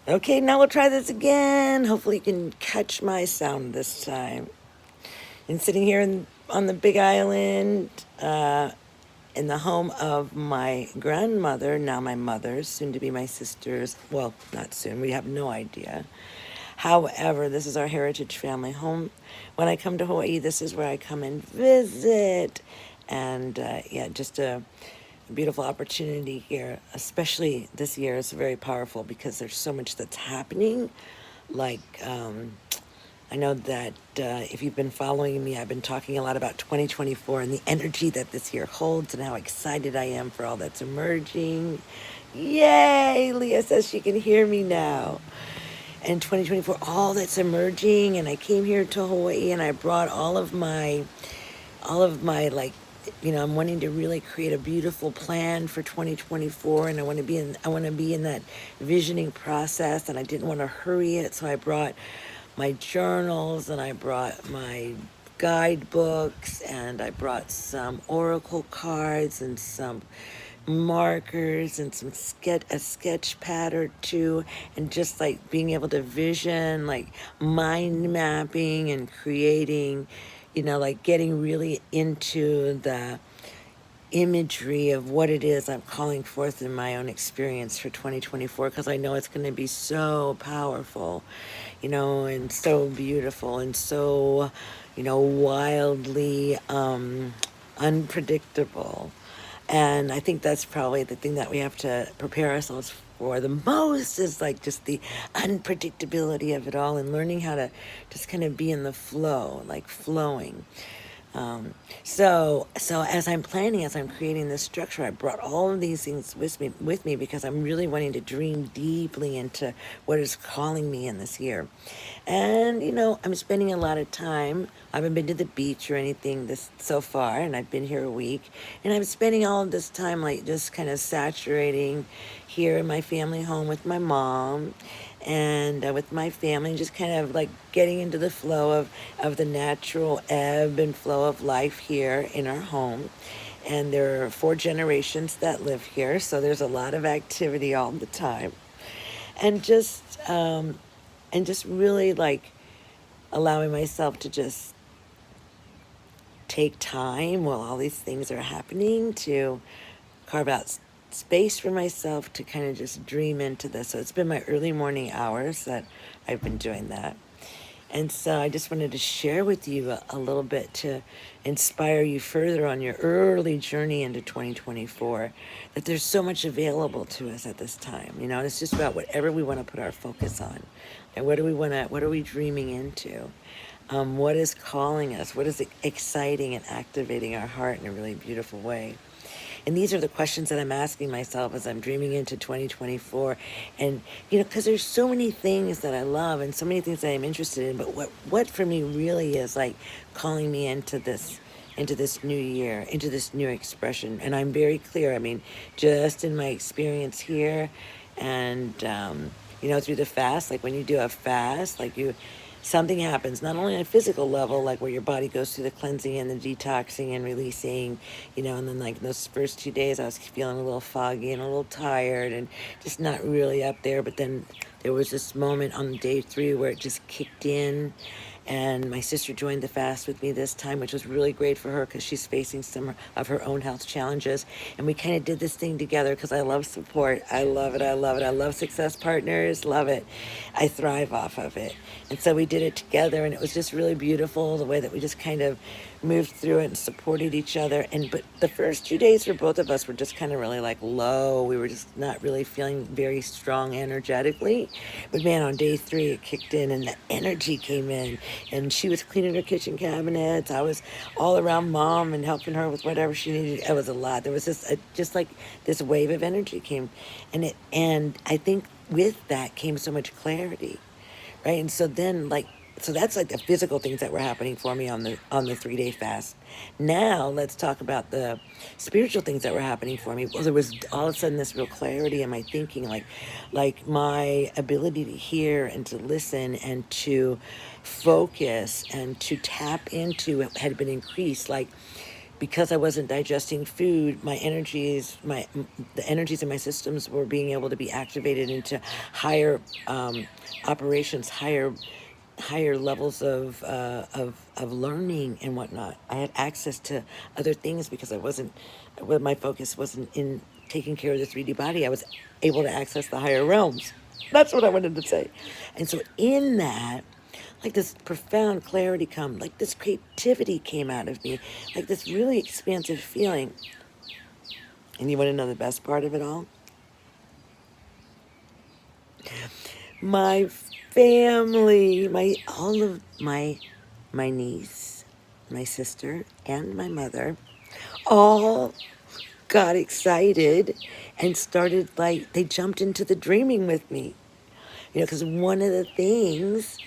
Okay, now we'll try this again. Hopefully you can catch my sound this time. And sitting here on the big island, in the home of my grandmother, now my mother's, soon to be my sister's. Well, not soon, we have no idea. However, this is our heritage family home. When I come to Hawaii, this is where I come and visit. And yeah, just a beautiful opportunity here, especially this year. It's very powerful because there's so much that's happening. Like, I know that if you've been following me, I've been talking a lot about 2024 and the energy that this year holds and how excited I am for all that's emerging. Yay! Leah says she can hear me now. And 2024, all that's emerging. And I came here to Hawaii and I brought all of my like, I'm wanting to really create a beautiful plan for 2024, and I want to be in that visioning process, and I didn't want to hurry it, so I brought my journals and I brought my guidebooks and I brought some oracle cards and some markers and a sketch pad or two, and just like being able to vision, like mind mapping and creating, like getting really into the imagery of what it is I'm calling forth in my own experience for 2024, because I know it's going to be so powerful, and so beautiful and so, wildly unpredictable. And I think that's probably the thing that we have to prepare ourselves for the most, is like just the unpredictability of it all, and learning how to just kind of be in the flow, like flowing. So as I'm planning, as I'm creating this structure, I brought all of these things with me because I'm really wanting to dream deeply into what is calling me in this year. And I'm spending a lot of time. I haven't been to the beach or anything this so far, and I've been here a week, and I'm spending all of this time like just kind of saturating here in my family home with my mom and with my family, just kind of like getting into the flow of the natural ebb and flow of life here in our home. And there are 4 generations that live here, so there's a lot of activity all the time. And just really like allowing myself to just take time while all these things are happening to carve out space for myself to kind of just dream into this. So it's been my early morning hours that I've been doing that. And so I just wanted to share with you a little bit to inspire you further on your early journey into 2024, that there's so much available to us at this time, and it's just about whatever we want to put our focus on. And what are we dreaming into? What is calling us? What is exciting and activating our heart in a really beautiful way? And these are the questions that I'm asking myself as I'm dreaming into 2024. And, because there's so many things that I love and so many things that I'm interested in, but what for me really is like calling me into this new year, into this new expression. And I'm very clear. I mean, just in my experience here and, through the fast, like when you do a fast, like something happens, not only on a physical level, like where your body goes through the cleansing and the detoxing and releasing, and then like those first 2 days I was feeling a little foggy and a little tired and just not really up there. But then there was this moment on day 3 where it just kicked in, and my sister joined the fast with me this time, which was really great for her because she's facing some of her own health challenges. And we kind of did this thing together because I love support. I love it. I love it. I love success partners. Love it. I thrive off of it. And so we did it together, and it was just really beautiful the way that we just kind of moved through it and supported each other. But the first 2 days for both of us were just kind of really like low. We were just not really feeling very strong energetically. But man, on day 3 it kicked in and the energy came in, and she was cleaning her kitchen cabinets. I was all around mom and helping her with whatever she needed. It was a lot. There was just like this wave of energy came, and I think with that came so much clarity, right? And so that's like the physical things that were happening for me on the 3-day fast. Now let's talk about the spiritual things that were happening for me. Well, there was all of a sudden this real clarity in my thinking, like my ability to hear and to listen and to focus and to tap into it had been increased. Like because I wasn't digesting food, the energies in my systems were being able to be activated into higher operations, higher levels of learning and whatnot. I had access to other things because my focus wasn't in taking care of the 3D body. I was able to access the higher realms. That's what I wanted to say. And so in that, like this profound clarity come, like this creativity came out of me, like this really expansive feeling. And you want to know the best part of it all? My family, all of my niece, my sister, and my mother all got excited and started, like, they jumped into the dreaming with me. You know, because one of the things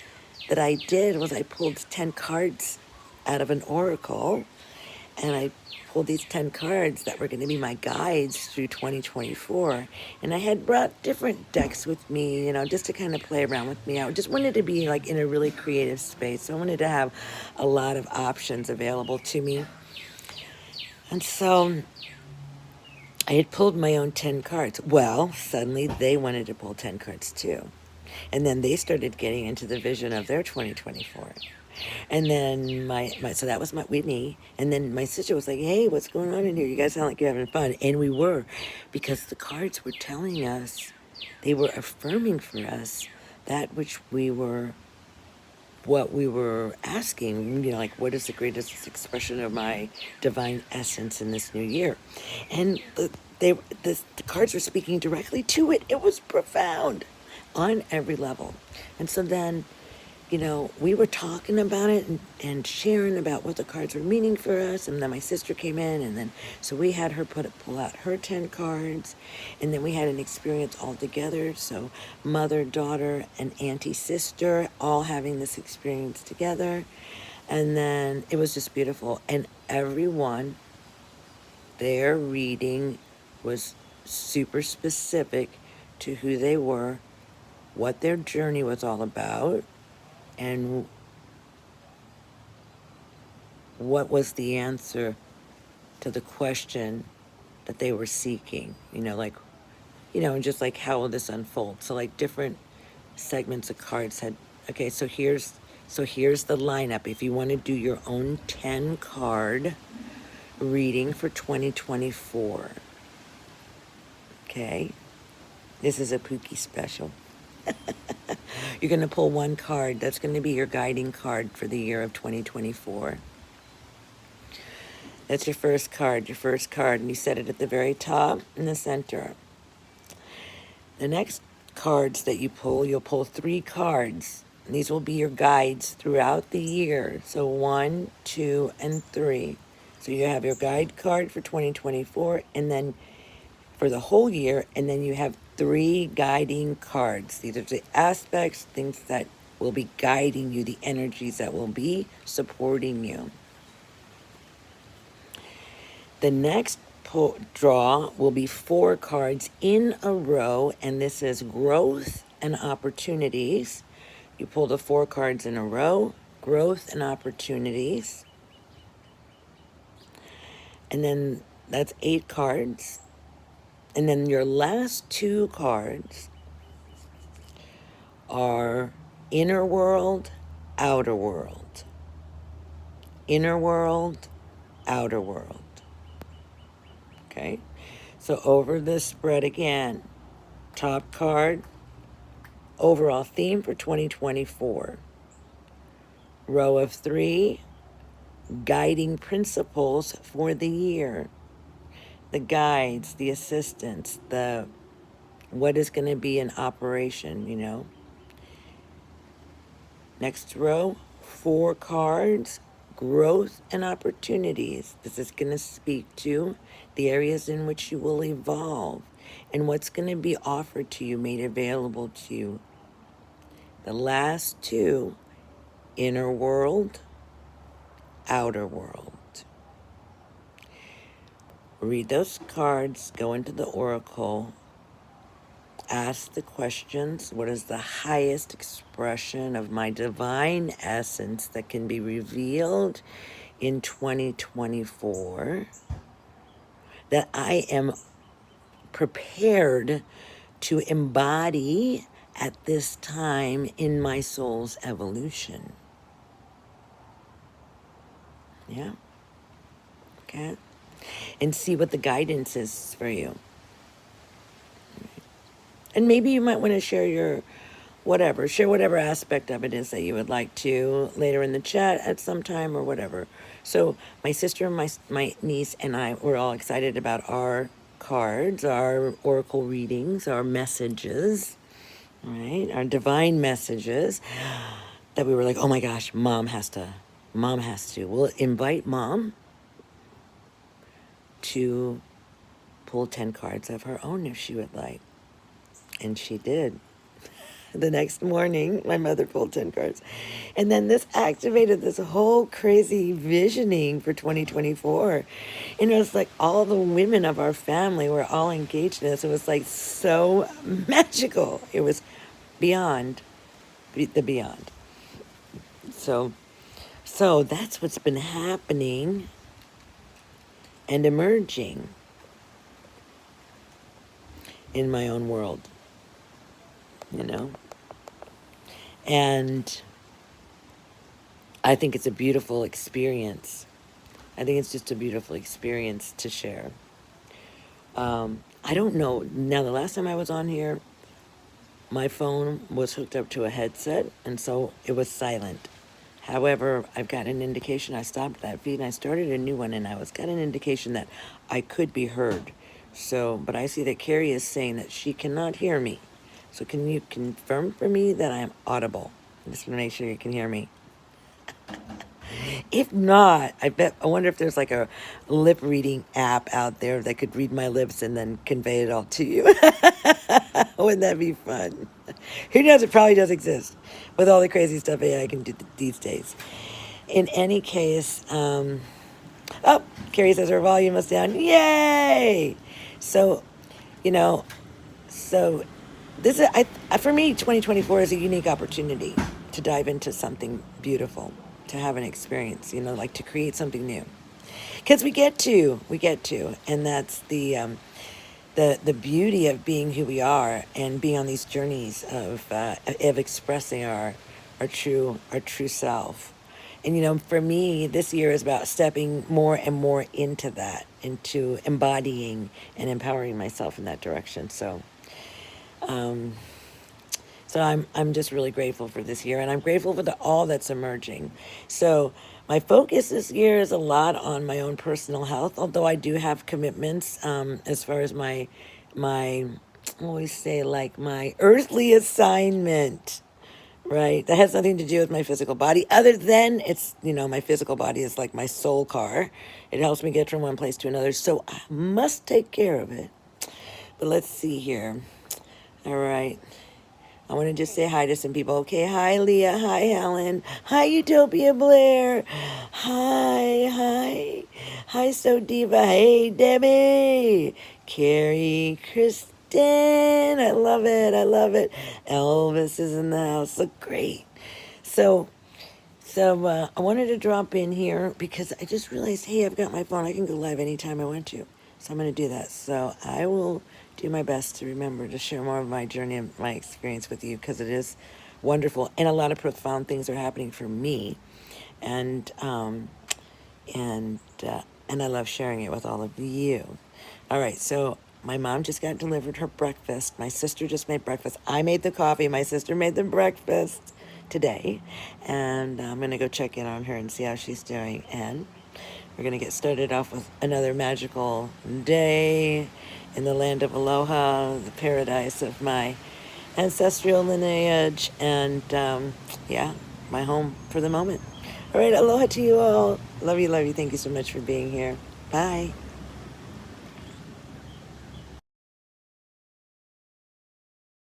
that I did was I pulled 10 cards out of an oracle, and I pulled these 10 cards that were going to be my guides through 2024. And I had brought different decks with me, you know, just to kind of play around with me. I just wanted to be like in a really creative space. So I wanted to have a lot of options available to me. And so I had pulled my own 10 cards. Well, suddenly they wanted to pull 10 cards too. And then they started getting into the vision of their 2024. And then so that was my Whitney. And then my sister was like, hey, what's going on in here? You guys sound like you're having fun. And we were, because the cards were telling us, they were affirming for us that which what we were asking, you know, like, what is the greatest expression of my divine essence in this new year? And the cards were speaking directly to it. It was profound on every level. And so then, you know, we were talking about it and sharing about what the cards were meaning for us. And then my sister came in, and then so we had her pull out her 10 cards, and then we had an experience all together. So mother, daughter, and auntie, sister, all having this experience together. And then it was just beautiful. And everyone, their reading was super specific to who they were, what their journey was all about, and what was the answer to the question that they were seeking. You know, like, you know, and just like, how will this unfold? So like different segments of cards had, okay, so here's the lineup. If you want to do your own 10 card reading for 2024, okay, this is a Pooki special. You're going to pull one card. That's going to be your guiding card for the year of 2024. That's your first card, and you set it at the very top in the center. The next cards that you pull, you'll pull 3 cards. And these will be your guides throughout the year. So 1, 2, and 3. So you have your guide card for 2024, and then for the whole year, and then you have 3 guiding cards. These are the aspects, things that will be guiding you, the energies that will be supporting you. The next draw will be 4 cards in a row, and this is growth and opportunities. You pull the 4 cards in a row, growth and opportunities. And then that's 8 cards. And then your last 2 cards are inner world, outer world. Inner world, outer world. Okay? So over this spread again, top card, overall theme for 2024. Row of 3, guiding principles for the year. The guides, the assistance, what is going to be in operation, you know. Next row, 4 cards, growth and opportunities. This is going to speak to the areas in which you will evolve and what's going to be offered to you, made available to you. The last 2, inner world, outer world. Read those cards, go into the oracle, ask the questions. What is the highest expression of my divine essence that can be revealed in 2024 that I am prepared to embody at this time in my soul's evolution. Yeah. Okay. And see what the guidance is for you. And maybe you might want to share your share whatever aspect of it is that you would like to later in the chat at some time or whatever. So my sister, my niece, and I were all excited about our cards, our oracle readings, our messages, right? Our divine messages that we were like, oh my gosh, mom has to. We'll invite mom to pull 10 cards of her own if she would like. And she did. The next morning, my mother pulled 10 cards. And then this activated this whole crazy visioning for 2024. And it was like all the women of our family were all engaged in this. It was like so magical. It was beyond the beyond. So that's what's been happening and emerging in my own world, you know? And I think it's a beautiful experience. I think it's just a beautiful experience to share. I don't know. Now, the last time I was on here, my phone was hooked up to a headset, and so it was silent. However, I've got an indication. I stopped that feed, and I started a new one, and I got an indication that I could be heard. So, but I see that Carrie is saying that she cannot hear me. So can you confirm for me that I am audible? I just want to make sure you can hear me. If not, I wonder if there's like a lip reading app out there that could read my lips and then convey it all to you. Wouldn't that be fun? Who knows? It probably does exist with all the crazy stuff AI can do these days. In any case, oh, Carrie says her volume was down. Yay! So, so this is for me. 2024 is a unique opportunity to dive into something beautiful, to have an experience, like to create something new. Because we get to, and that's the beauty of being who we are and being on these journeys of expressing our true self. And for me, this year is about stepping more and more into that, into embodying and empowering myself in that direction. So I'm just really grateful for this year, and I'm grateful for all that's emerging. So my focus this year is a lot on my own personal health, although I do have commitments as far as my I always say, like, my earthly assignment, right? That has nothing to do with my physical body, other than it's, my physical body is like my soul car. It helps me get from one place to another, so I must take care of it. But let's see here. All right. I want to just say hi to some people. Okay, hi, Leah. Hi, Helen. Hi, Utopia Blair. Hi. Hi, So Diva. Hey, Debbie. Carrie, Kristen. I love it. Elvis is in the house. So great. So I wanted to drop in here because I just realized, hey, I've got my phone. I can go live anytime I want to. So I'm going to do that. So I will do my best to remember to share more of my journey and my experience with you, because it is wonderful, and a lot of profound things are happening for me, and I love sharing it with all of you. All right, so my mom just got delivered her breakfast. My sister just made breakfast. I made the coffee. My sister made the breakfast today, and I'm going to go check in on her and see how she's doing, and we're going to get started off with another magical day in the land of Aloha, the paradise of my ancestral lineage, and my home for the moment. All right, aloha to you all. Love you. Thank you so much for being here. Bye.